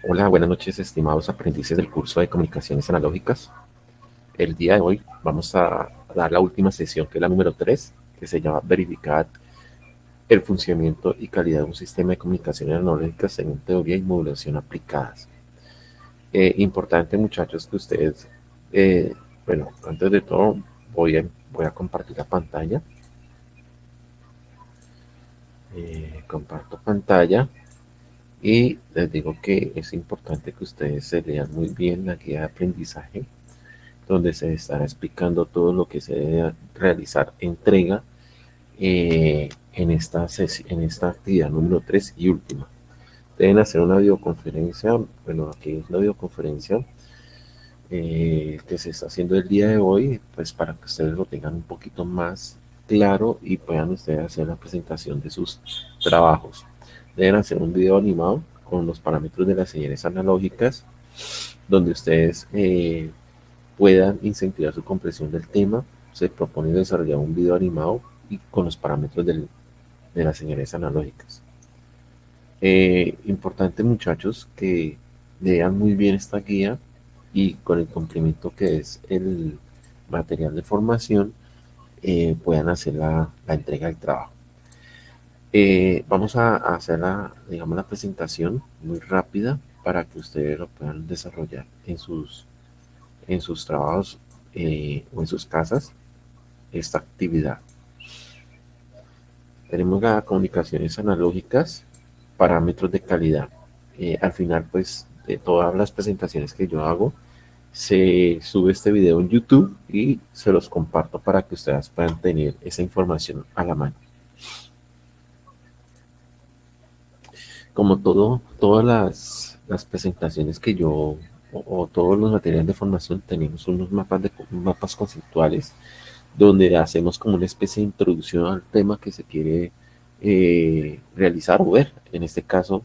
Hola, buenas noches, estimados aprendices del curso de comunicaciones analógicas. El día de hoy vamos a dar la última sesión, que es la número 3, que se llama verificar el funcionamiento y calidad de un sistema de comunicaciones analógicas según teoría y modulación aplicadas. Importante, muchachos, que ustedes, bueno, antes de todo voy a compartir la pantalla. Comparto pantalla. Y les digo que es importante que ustedes se lean muy bien la guía de aprendizaje, donde se estará explicando todo lo que se debe realizar entrega en esta actividad número 3 y última. Deben hacer una videoconferencia, bueno, aquí es la videoconferencia que se está haciendo el día de hoy, pues para que ustedes lo tengan un poquito más claro y puedan ustedes hacer la presentación de sus trabajos. Deben hacer un video animado con los parámetros de las señales analógicas, donde ustedes puedan incentivar su comprensión del tema. Se propone desarrollar un video animado y con los parámetros de las señales analógicas. Importante, muchachos, que lean muy bien esta guía y con el complemento que es el material de formación puedan hacer la entrega del trabajo. Vamos a hacer digamos, la presentación muy rápida para que ustedes lo puedan desarrollar en sus trabajos o en sus casas, esta actividad. Tenemos las comunicaciones analógicas, parámetros de calidad. Al final, pues, de todas las presentaciones que yo hago, se sube este video en YouTube y se los comparto para que ustedes puedan tener esa información a la mano. Como todas las presentaciones que yo o todos los materiales de formación, tenemos unos mapas conceptuales donde hacemos como una especie de introducción al tema que se quiere realizar o ver. En este caso,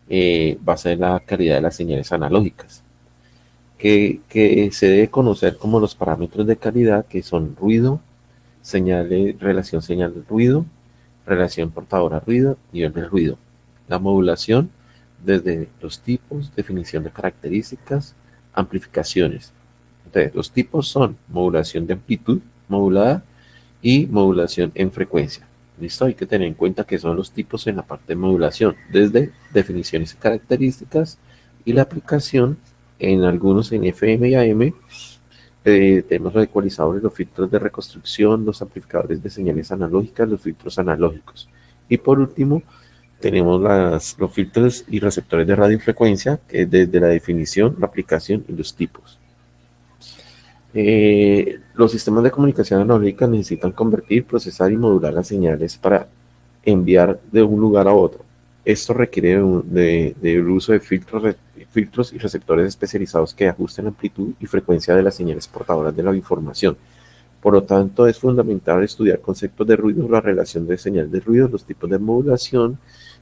va a ser la calidad de las señales analógicas, que se debe conocer como los parámetros de calidad, que son ruido, relación señal-ruido, relación portadora-ruido, nivel de ruido. La modulación, desde los tipos, definición de características, amplificaciones. Entonces, los tipos son modulación de amplitud modulada y modulación en frecuencia. ¿Listo? Hay que tener en cuenta que son los tipos en la parte de modulación, desde definiciones y características y la aplicación en algunos en FM y AM. Tenemos los ecualizadores, los filtros de reconstrucción, los amplificadores de señales analógicas, los filtros analógicos. Y por último, tenemos los filtros y receptores de radiofrecuencia, que es desde la definición, la aplicación y los tipos. Los sistemas de comunicación analógica necesitan convertir, procesar y modular las señales para enviar de un lugar a otro. Esto requiere del uso de filtros y receptores especializados que ajusten la amplitud y frecuencia de las señales portadoras de la información. Por lo tanto, es fundamental estudiar conceptos de ruido, la relación de señal de ruido, los tipos de modulación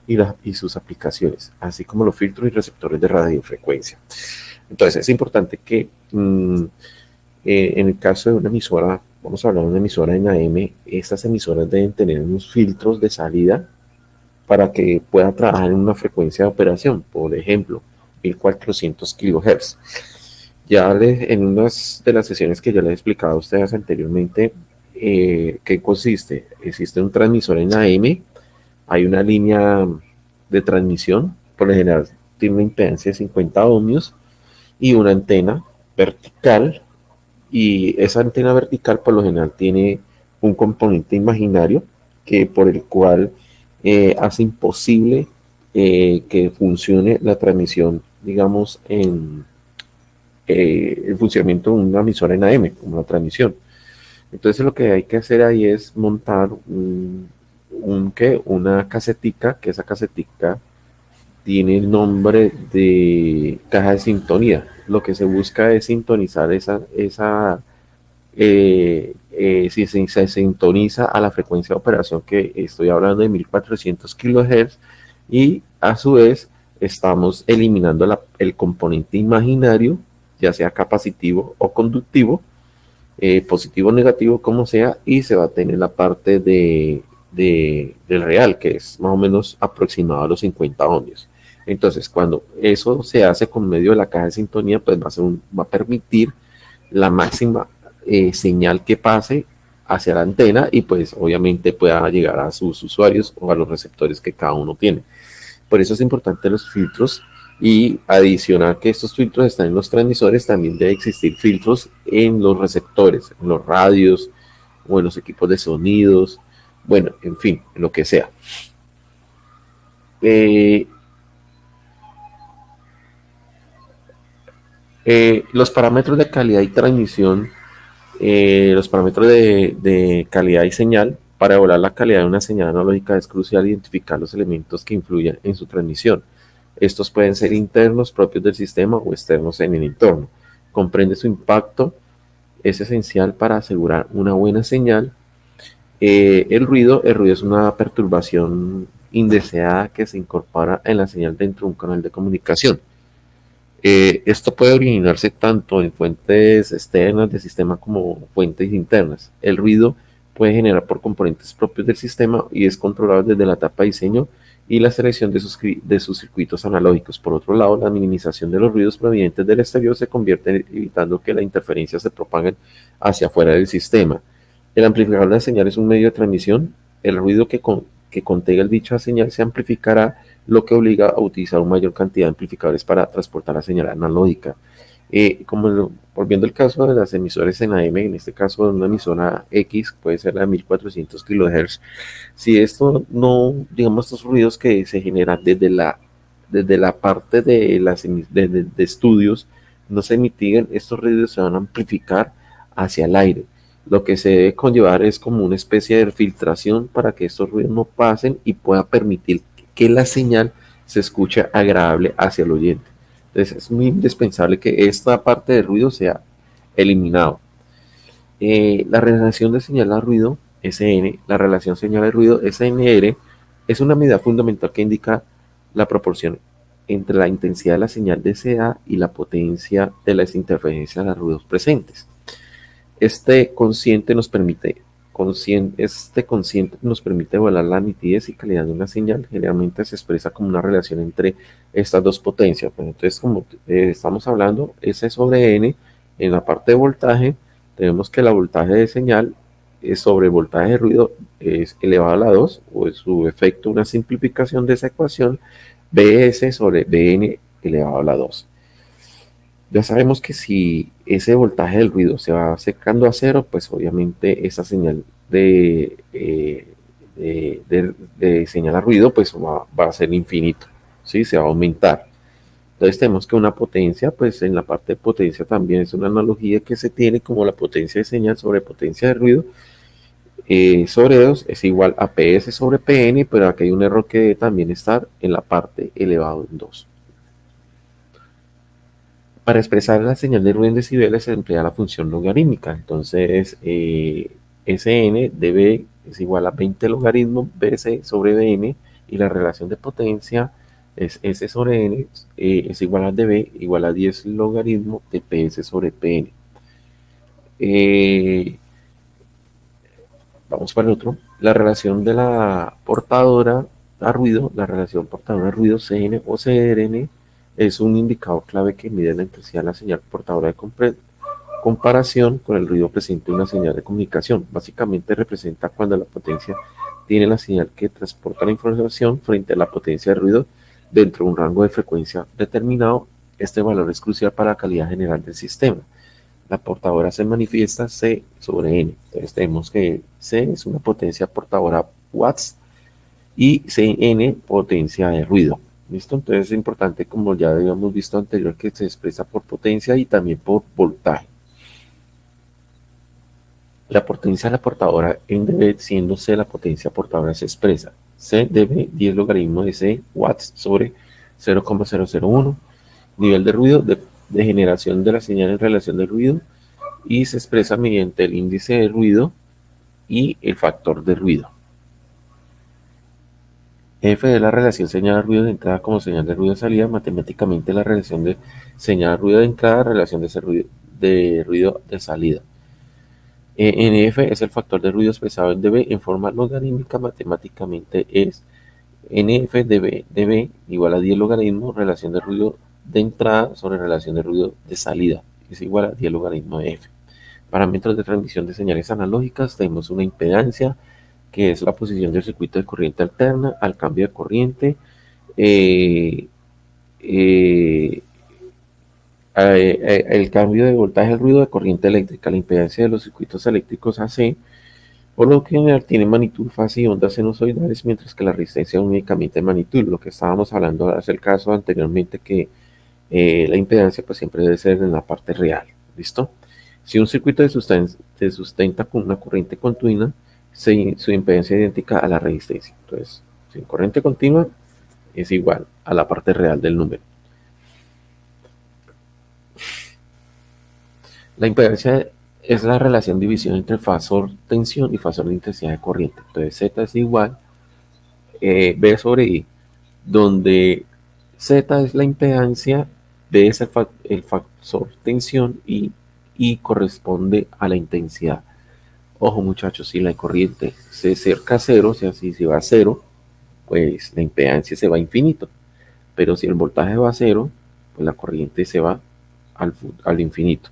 y sus aplicaciones, así como los filtros y receptores de radiofrecuencia. Entonces, es importante que en el caso de una emisora, vamos a hablar de una emisora en AM, estas emisoras deben tener unos filtros de salida para que pueda trabajar en una frecuencia de operación, por ejemplo, 1400 kHz. En unas de las sesiones que ya les he explicado a ustedes anteriormente, ¿qué consiste? Existe un transmisor en AM, hay una línea de transmisión, por lo general tiene una impedancia de 50 ohmios y una antena vertical, y esa antena vertical por lo general tiene un componente imaginario que por el cual hace imposible que funcione la transmisión, digamos, en el funcionamiento de una emisora en AM, como la transmisión. Entonces lo que hay que hacer ahí es montar una casetica, que esa casetica tiene el nombre de caja de sintonía. Lo que se busca es sintonizar si se sintoniza a la frecuencia de operación, que estoy hablando de 1400 kHz, y a su vez estamos eliminando el componente imaginario, ya sea capacitivo o conductivo, positivo o negativo, como sea, y se va a tener la parte del real, que es más o menos aproximado a los 50 ohmios. Entonces, cuando eso se hace con medio de la caja de sintonía, pues va a permitir la máxima señal que pase hacia la antena y pues obviamente pueda llegar a sus usuarios o a los receptores que cada uno tiene. Por eso es importante los filtros y adicional que estos filtros están en los transmisores, también debe existir filtros en los receptores, en los radios o en los equipos de sonidos, bueno, en fin, en lo que sea. Eh, los parámetros de calidad y transmisión, los parámetros de calidad y señal, para evaluar la calidad de una señal analógica es crucial identificar los elementos que influyen en su transmisión. Estos pueden ser internos propios del sistema o externos en el entorno. Comprende su impacto, es esencial para asegurar una buena señal. El ruido es una perturbación indeseada que se incorpora en la señal dentro de un canal de comunicación. Esto puede originarse tanto en fuentes externas del sistema como fuentes internas. El ruido puede generar por componentes propios del sistema y es controlado desde la etapa de diseño y la selección de sus circuitos analógicos. Por otro lado, la minimización de los ruidos provenientes del exterior se convierte en evitando que las interferencias se propaguen hacia afuera del sistema. El amplificador de señal es un medio de transmisión. El ruido que contenga dicha señal se amplificará, lo que obliga a utilizar una mayor cantidad de amplificadores para transportar la señal analógica. Volviendo al caso de las emisoras en AM, en este caso una emisora X, puede ser la de 1400 kHz. Si esto no, digamos, estos ruidos que se generan desde la parte de estudios, no se mitigan, estos ruidos se van a amplificar hacia el aire. Lo que se debe conllevar es como una especie de filtración para que estos ruidos no pasen y pueda permitir que la señal se escuche agradable hacia el oyente. Entonces es muy indispensable que esta parte de ruido sea eliminado. La relación de señal a ruido, SN, la relación señal a ruido, SNR, es una medida fundamental que indica la proporción entre la intensidad de la señal deseada y la potencia de las interferencias de los ruidos presentes. Este consciente nos permite evaluar la nitidez y calidad de una señal. Generalmente se expresa como una relación entre estas dos potencias. Pues entonces, como estamos hablando, S sobre N, en la parte de voltaje, tenemos que la voltaje de señal sobre voltaje de ruido es elevado a la 2, o en su efecto una simplificación de esa ecuación, Bs sobre Bn elevado a la 2. Ya sabemos que si ese voltaje del ruido se va acercando a cero, pues obviamente esa señal de señal a ruido pues va a ser infinito, ¿sí? Se va a aumentar. Entonces tenemos que una potencia, pues en la parte de potencia también es una analogía que se tiene como la potencia de señal sobre potencia de ruido, sobre 2 es igual a PS sobre PN, pero aquí hay un error que debe también estar en la parte elevado en 2. Para expresar la señal de ruido en decibeles se emplea la función logarítmica. Entonces, Sn dB es igual a 20 logaritmo Bc sobre Bn y la relación de potencia es S sobre N es igual a dB igual a 10 logaritmo de PS sobre Pn. Vamos para el otro. La relación de la portadora a ruido, la relación portadora a ruido Cn o Crn es un indicador clave que mide la intensidad de la señal portadora de comparación con el ruido presente en una señal de comunicación. Básicamente representa cuando la potencia tiene la señal que transporta la información frente a la potencia de ruido dentro de un rango de frecuencia determinado. Este valor es crucial para la calidad general del sistema. La portadora se manifiesta C sobre N. Entonces tenemos que C es una potencia portadora watts y Cn potencia de ruido. ¿Listo? Entonces es importante, como ya habíamos visto anterior, que se expresa por potencia y también por voltaje. La potencia de la portadora en dB, siendo C la potencia portadora, se expresa C dB 10 logaritmo de C watts sobre 0,001. Nivel de ruido de generación de la señal en relación de ruido y se expresa mediante el índice de ruido y el factor de ruido. F de la relación señal de ruido de entrada como señal de ruido de salida, matemáticamente la relación de señal de ruido de entrada, relación de ruido de salida. NF es el factor de ruido expresado en dB en forma logarítmica, matemáticamente es NF de B igual a 10 logaritmo relación de ruido de entrada sobre relación de ruido de salida, es igual a 10 logaritmo de F. Parámetros de transmisión de señales analógicas, tenemos una impedancia, que es la posición del circuito de corriente alterna al cambio de corriente, eh, eh, el cambio de voltaje al ruido de corriente eléctrica, la impedancia de los circuitos eléctricos AC, por lo general tiene magnitud, fase y ondas sinusoidales, mientras que la resistencia únicamente de magnitud, lo que estábamos hablando hace el caso anteriormente, que la impedancia pues siempre debe ser en la parte real, ¿listo? Si un circuito se sustenta con una corriente continua, su impedancia es idéntica a la resistencia. Entonces, si corriente continua es igual a la parte real del número. La impedancia es la relación de división entre fasor tensión y fasor de intensidad de corriente. Entonces, Z es igual B sobre I, donde Z es la impedancia, B es el factor tensión y I corresponde a la intensidad. Ojo muchachos, si la corriente se acerca a cero, o sea, si se va a cero, pues la impedancia se va a infinito. Pero si el voltaje va a cero, pues la corriente se va al infinito.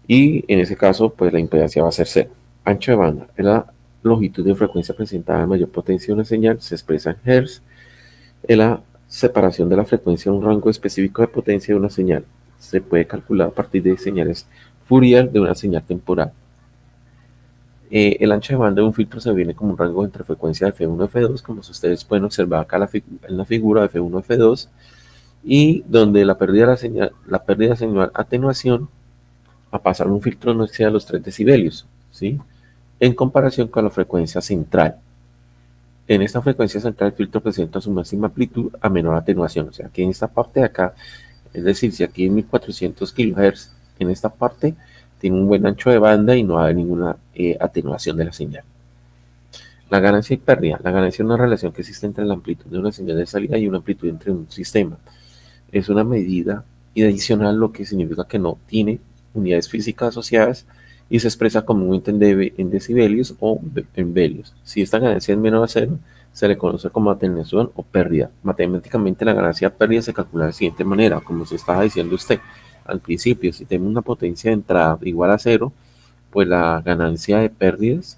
Y en ese caso, pues la impedancia va a ser cero. Ancho de banda es la longitud de frecuencia presentada en mayor potencia de una señal, se expresa en Hz. Es la separación de la frecuencia de un rango específico de potencia de una señal. Se puede calcular a partir de señales Fourier de una señal temporal. El ancho de banda de un filtro se viene como un rango entre frecuencia de F1 y F2, como ustedes pueden observar acá en la figura de F1 y F2, y donde la pérdida de señal atenuación a pasar un filtro no exceda los 3 decibelios, ¿sí? En comparación con la frecuencia central. En esta frecuencia central el filtro presenta su máxima amplitud a menor atenuación, o sea, aquí en esta parte de acá, es decir, si aquí en 1400 kHz, en esta parte tiene un buen ancho de banda y no hay ninguna atenuación de la señal. La ganancia y pérdida. La ganancia es una relación que existe entre la amplitud de una señal de salida y una amplitud entre un sistema. Es una medida adicional, lo que significa que no tiene unidades físicas asociadas y se expresa comúnmente en decibelios o en velios. Si esta ganancia es menor a cero, se le conoce como atenuación o pérdida. Matemáticamente la ganancia pérdida se calcula de la siguiente manera, como se estaba diciendo usted al principio. Si tenemos una potencia de entrada igual a cero, pues la ganancia de pérdidas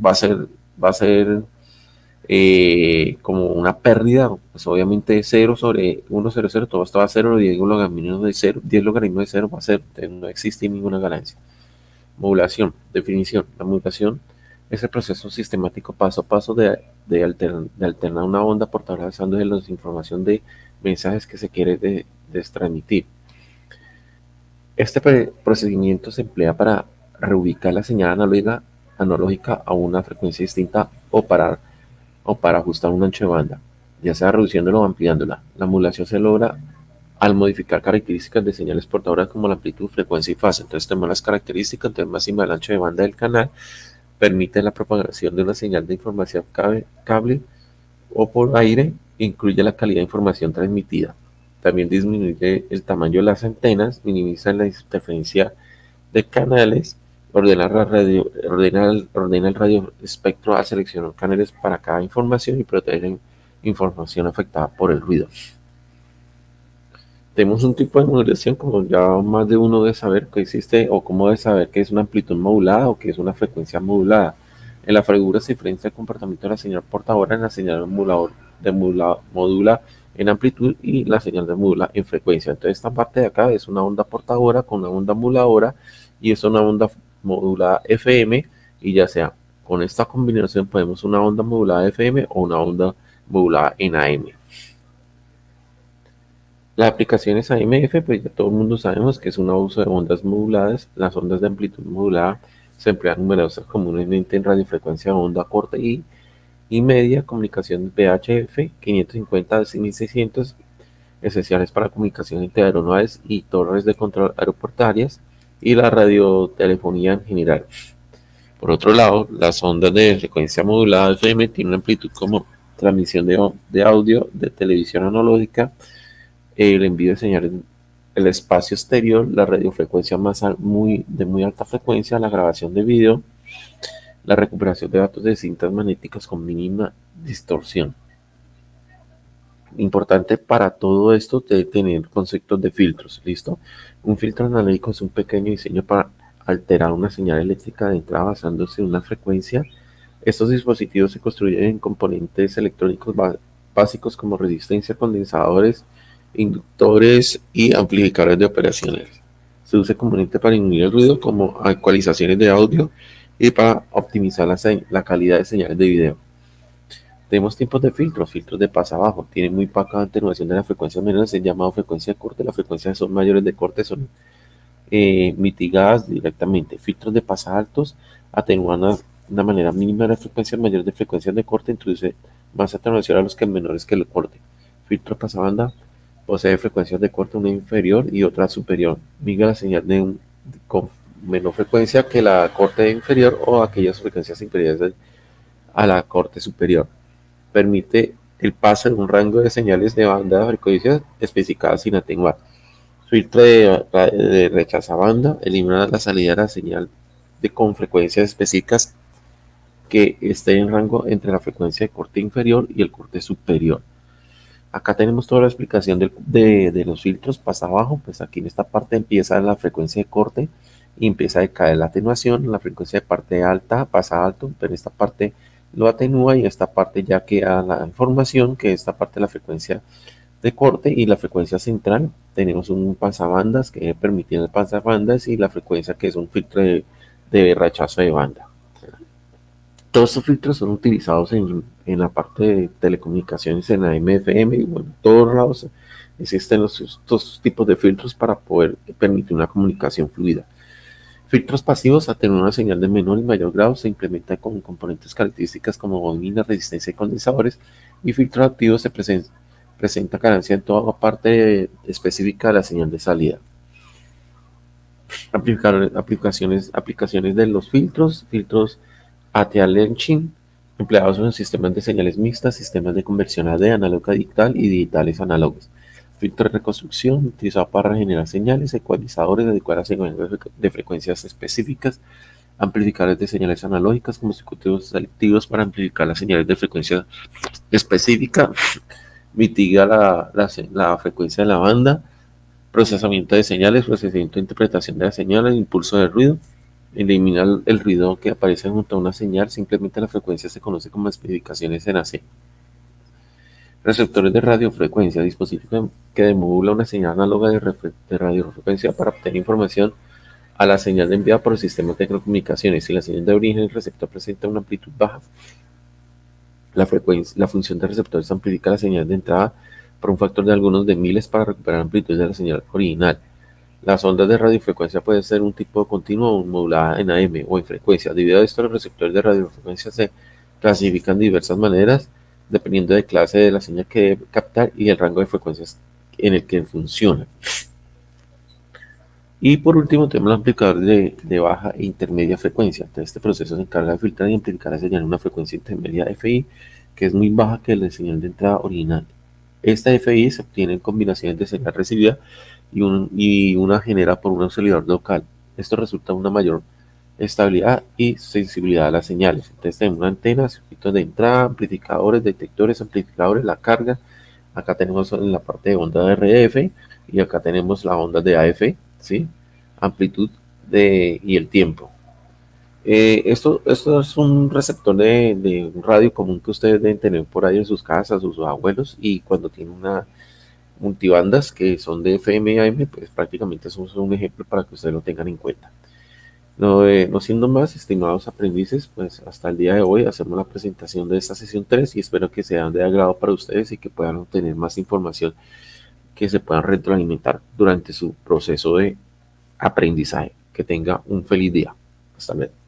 va a ser como una pérdida, pues obviamente 0 sobre 1, 0, 0, todo esto va a 0, 10 logaritmos de 0, 10 logaritmos de 0 va a ser, no existe ninguna ganancia. Modulación, definición. La modulación es el proceso sistemático paso a paso de alternar una onda portadora basando en la información de mensajes que se quiere transmitir. Este procedimiento se emplea para reubicar la señal analógica a una frecuencia distinta o para ajustar un ancho de banda, ya sea reduciéndola o ampliándola. La modulación se logra al modificar características de señales portadoras como la amplitud, frecuencia y fase. Entonces tenemos las características, entonces máxima del ancho de banda del canal, permite la propagación de una señal de información cable o por aire, incluye la calidad de información transmitida. También disminuye el tamaño de las antenas, minimiza la interferencia de canales, ordena el radio espectro al seleccionar canales para cada información y protege información afectada por el ruido. Tenemos un tipo de modulación, como ya más de uno debe saber que existe, o cómo debe saber que es una amplitud modulada o que es una frecuencia modulada. En la figura se diferencia el comportamiento de la señal portadora en la señal modula en amplitud y la señal de modula en frecuencia. Entonces esta parte de acá es una onda portadora con una onda moduladora y es una onda modulada FM, y ya sea con esta combinación podemos una onda modulada FM o una onda modulada en AM. Las aplicaciones AMF, pues ya todo el mundo sabemos que es un uso de ondas moduladas. Las ondas de amplitud modulada se emplean numerosas comúnmente en radiofrecuencia de onda corta y media, comunicación VHF 550 a 1600, esenciales para comunicación entre aeronaves y torres de control aeroportuarias y la radiotelefonía en general. Por otro lado, las ondas de frecuencia modulada FM tienen una amplitud como transmisión de audio de televisión analógica, el envío de señales, el espacio exterior, la radiofrecuencia de muy alta frecuencia, la grabación de video, la recuperación de datos de cintas magnéticas con mínima distorsión. Importante para todo esto de tener conceptos de filtros, ¿listo? Un filtro analógico es un pequeño diseño para alterar una señal eléctrica de entrada basándose en una frecuencia. Estos dispositivos se construyen en componentes electrónicos básicos como resistencia, condensadores, inductores y amplificadores de operaciones. Se usa componente para disminuir el ruido como ecualizaciones de audio y para optimizar la calidad de señales de video. Tenemos tipos de filtros, filtros de pasa bajo, tienen muy poca atenuación de las frecuencias menores, es llamado frecuencia de corte, las frecuencias son mayores de corte son mitigadas directamente. Filtros de pasa altos atenúan de una manera mínima las frecuencias mayores de frecuencias de corte, introduce más atenuación a los que menores que el corte. Filtro pasabanda posee frecuencias de corte, una inferior y otra superior. Migra la señal con menor frecuencia que la corte inferior o aquellas frecuencias inferiores a la corte superior. Permite el paso en un rango de señales de banda de frecuencias especificadas sin atenuar. Filtro de rechazabanda elimina la salida de la señal con frecuencias específicas que esté en rango entre la frecuencia de corte inferior y el corte superior. Acá tenemos toda la explicación de los filtros pasa abajo, pues aquí en esta parte empieza la frecuencia de corte y empieza a decaer la atenuación, la frecuencia de parte alta pasa alto, pero esta parte lo atenúa y esta parte ya queda la información que esta parte de la frecuencia de corte y la frecuencia central. Tenemos un pasabandas que permite el pasabandas y la frecuencia que es un filtro de rechazo de banda. Todos estos filtros son utilizados en la parte de telecomunicaciones, en la MFM, y bueno, en todos lados existen estos tipos de filtros para poder permitir una comunicación fluida. Filtros pasivos atenúan una señal de menor y mayor grado, se implementa con componentes características como bobina, resistencia y condensadores, y filtros activos se presenta carencia en toda parte específica de la señal de salida. Aplicaciones de los filtros anti-aliasing empleados en sistemas de señales mixtas, sistemas de conversión AD, análoga digital y digitales análogos. Filtro de reconstrucción utilizado para regenerar señales, ecualizadores adecuadas de frecuencias específicas, amplificadores de señales analógicas como circuitos selectivos para amplificar las señales de frecuencia específica, mitiga la frecuencia de la banda, procesamiento de señales, procesamiento de interpretación de la señal, el impulso de ruido, elimina el ruido que aparece junto a una señal, simplemente la frecuencia se conoce como especificaciones en AC. Receptores de radiofrecuencia, dispositivo que demodula una señal análoga de radiofrecuencia para obtener información a la señal enviada por el sistema de telecomunicaciones. Si la señal de origen del receptor presenta una amplitud baja, la función del receptor es amplificar la señal de entrada por un factor de algunos de miles para recuperar la amplitud de la señal original. Las ondas de radiofrecuencia pueden ser un tipo continuo o modulada en AM o en frecuencia. Debido a esto, los receptores de radiofrecuencia se clasifican de diversas maneras, dependiendo de clase de la señal que debe captar y el rango de frecuencias en el que funciona. Y por último, tenemos el amplificador de baja e intermedia frecuencia. Entonces, este proceso se encarga de filtrar y amplificar la señal en una frecuencia intermedia FI, que es muy baja que la señal de entrada original. Esta FI se obtiene en combinaciones de señal recibida y una genera por un oscilador local. Esto resulta en una mayor estabilidad y sensibilidad a las señales. Entonces tenemos una antena, circuitos de entrada, amplificadores, detectores, amplificadores, la carga. Acá tenemos en la parte de onda de RF y acá tenemos la onda de AF, ¿sí? Amplitud y el tiempo. Esto es un receptor de un radio común que ustedes deben tener por ahí en sus casas, sus abuelos, y cuando tienen una multibandas que son de FM y AM, pues prácticamente eso es un ejemplo para que ustedes lo tengan en cuenta. No siendo más, estimados aprendices, pues hasta el día de hoy hacemos la presentación de esta sesión 3 y espero que sean de agrado para ustedes y que puedan obtener más información que se puedan retroalimentar durante su proceso de aprendizaje. Que tenga un feliz día. Hasta luego.